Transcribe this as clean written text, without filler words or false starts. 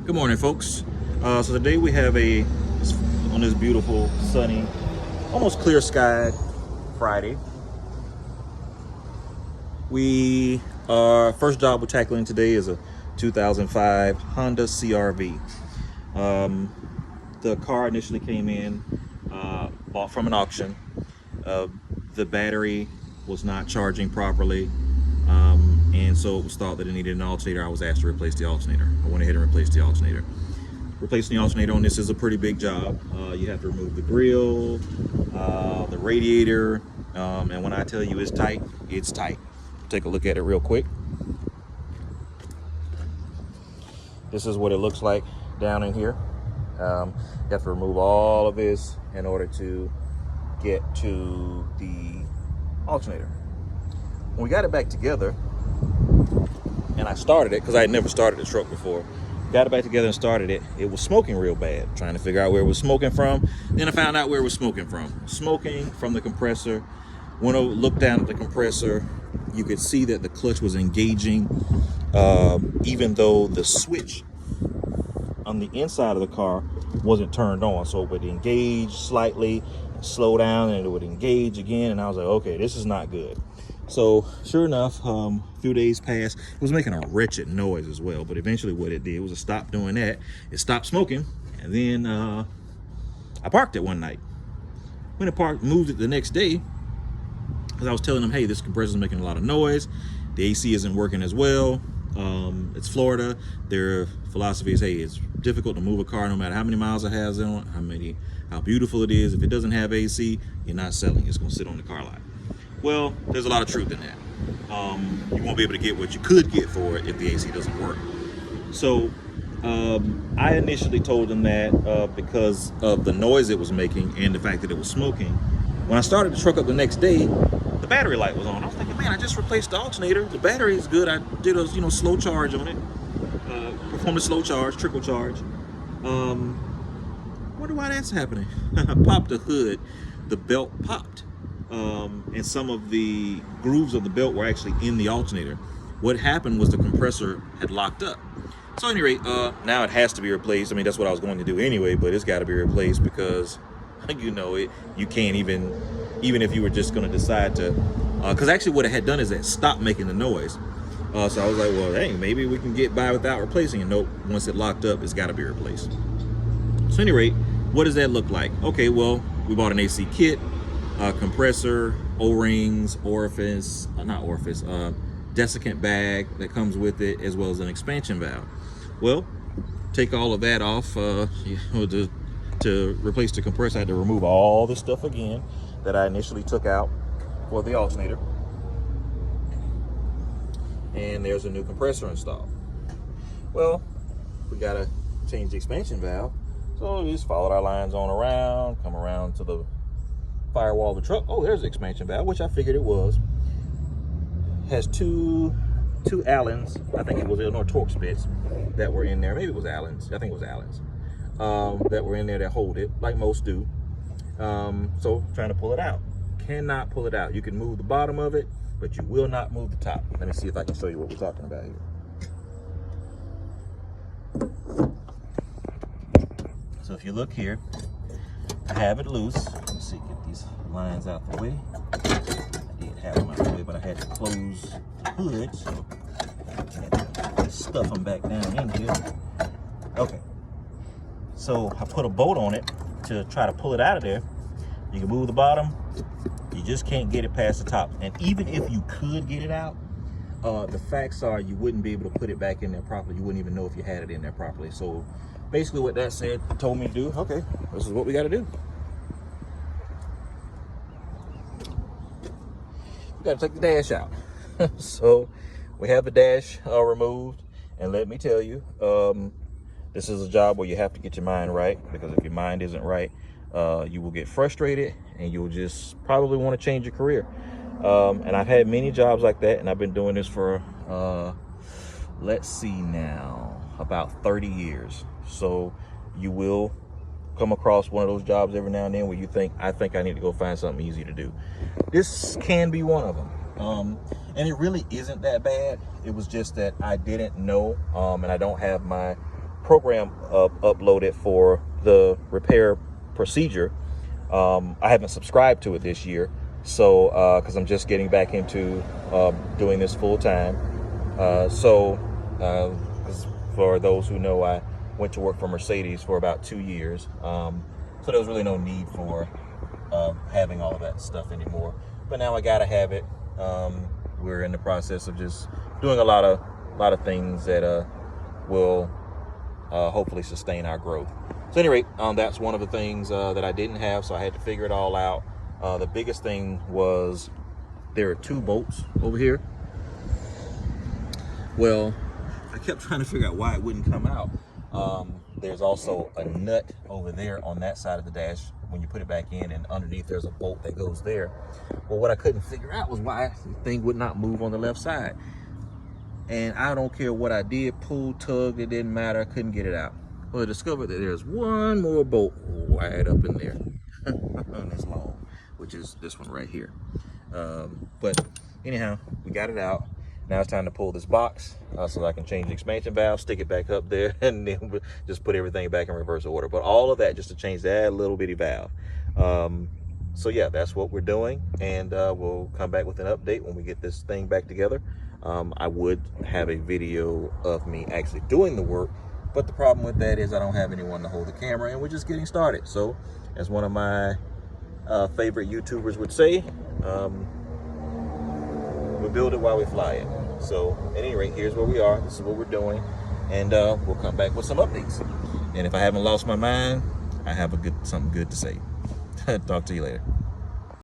Good morning, folks. So today we have on this beautiful, sunny, almost clear skied Friday. Our first job we're tackling today is a 2005 Honda CRV. The car initially came in, bought from an auction. The battery was not charging properly, and so it was thought that it needed an alternator. I was asked to replace the alternator. I went ahead and replaced the alternator. Replacing the alternator on this is a pretty big job. You have to remove the grill, the radiator, and when I tell you it's tight, it's tight. Take a look at it real quick. This is what it looks like down in here. You have to remove all of this in order to get to the alternator. When we got it back together, and I started it because I had never started the truck before, got it back together and started it, it was smoking real bad. Trying to figure out where it was smoking from. Then I found out where it was smoking from. Smoking from the compressor. Went over, looked down at the compressor. You could see that the clutch was engaging, even though the switch on the inside of the car wasn't turned on. So it would engage slightly, slow down, and it would engage again. And I was like, okay, this is not good. So sure enough, a few days passed. It was making a wretched noise as well, but eventually what it did was it stopped doing that. It stopped smoking, and then I parked it one night. When I parked, moved it the next day, because I was telling them, hey, this compressor is making a lot of noise. The AC isn't working as well. It's Florida. Their philosophy is, hey, it's difficult to move a car no matter how many miles it has on it, how beautiful it is. If it doesn't have AC, you're not selling. It's going to sit on the car lot. Well, there's a lot of truth in that. You won't be able to get what you could get for it if the AC doesn't work. So I initially told them that because of the noise it was making and the fact that it was smoking. When I started the truck up the next day, the battery light was on. I was thinking, man, I just replaced the alternator. The battery is good. I did a slow charge on it. Performed a slow charge, trickle charge. Wonder why that's happening. I popped the hood. The belt popped. And some of the grooves of the belt were actually in the alternator. What happened was the compressor had locked up. So at any rate, now it has to be replaced. I mean, that's what I was going to do anyway, but it's got to be replaced because, you can't even if you were just going to decide to, because actually what it had done is it stopped making the noise. So I was like, well, hey, maybe we can get by without replacing it. Nope, once it locked up, it's got to be replaced. So at any rate, what does that look like? Okay, well, we bought an AC kit. Compressor, O-rings, desiccant bag that comes with it, as well as an expansion valve. Well, take all of that off. To replace the compressor, I had to remove all the stuff again that I initially took out for the alternator. And there's a new compressor installed. Well, we gotta change the expansion valve. So we just followed our lines on around, come around to the firewall of the truck. Oh, there's the expansion valve, which I figured it was. Has two Allens, I think it was Illinois Torx bits that were in there. Maybe it was Allens. I think it was Allens that were in there that hold it, like most do. So trying to pull it out. Cannot pull it out. You can move the bottom of it, but you will not move the top. Let me see if I can show you what we're talking about here. So if you look here, I have it loose. Let me see, get these lines out the way. I did have them out the way, but I had to close the hood, so I had to stuff them back down in here. Okay. So I put a bolt on it to try to pull it out of there. You can move the bottom. You just can't get it past the top. And even if you could get it out, the facts are you wouldn't be able to put it back in there properly. You wouldn't even know if you had it in there properly. So basically what that told me to do, okay, this is what we got to do. We got to take the dash out. So we have the dash removed, and let me tell you, this is a job where you have to get your mind right, because if your mind isn't right, you will get frustrated and you'll just probably want to change your career. And I've had many jobs like that, and I've been doing this for let's see now, about 30 years. So you will come across one of those jobs every now and then where you think, I think I need to go find something easy to do. This can be one of them. And it really isn't that bad. It was just that I didn't know, and I don't have my program uploaded for the repair procedure. I haven't subscribed to it this year, so because I'm just getting back into doing this full time. For those who know, I went to work for Mercedes for about 2 years, so there was really no need for having all of that stuff anymore. But now I gotta have it. We're in the process of just doing a lot of things that will hopefully sustain our growth. So, at any rate, that's one of the things that I didn't have, so I had to figure it all out. The biggest thing was there are 2 bolts over here. Well, I kept trying to figure out why it wouldn't come out. There's also a nut over there on that side of the dash when you put it back in, and underneath there's a bolt that goes there. Well, what I couldn't figure out was why the thing would not move on the left side. And I don't care what I did, pulled, tugged, it didn't matter, I couldn't get it out. Well, I discovered that there's one more bolt right up in there. This long, which is this one right here. But anyhow, we got it out. Now it's time to pull this box so that I can change the expansion valve, stick it back up there, and then just put everything back in reverse order. But all of that just to change that little bitty valve. So yeah, that's what we're doing, and we'll come back with an update when we get this thing back together. I would have a video of me actually doing the work, but the problem with that is I don't have anyone to hold the camera, and we're just getting started. So, as one of my favorite YouTubers would say, we build it while we fly it. So, at any rate, here's where we are. This is what we're doing, and we'll come back with some updates. And if I haven't lost my mind, I have something good to say. Talk to you later.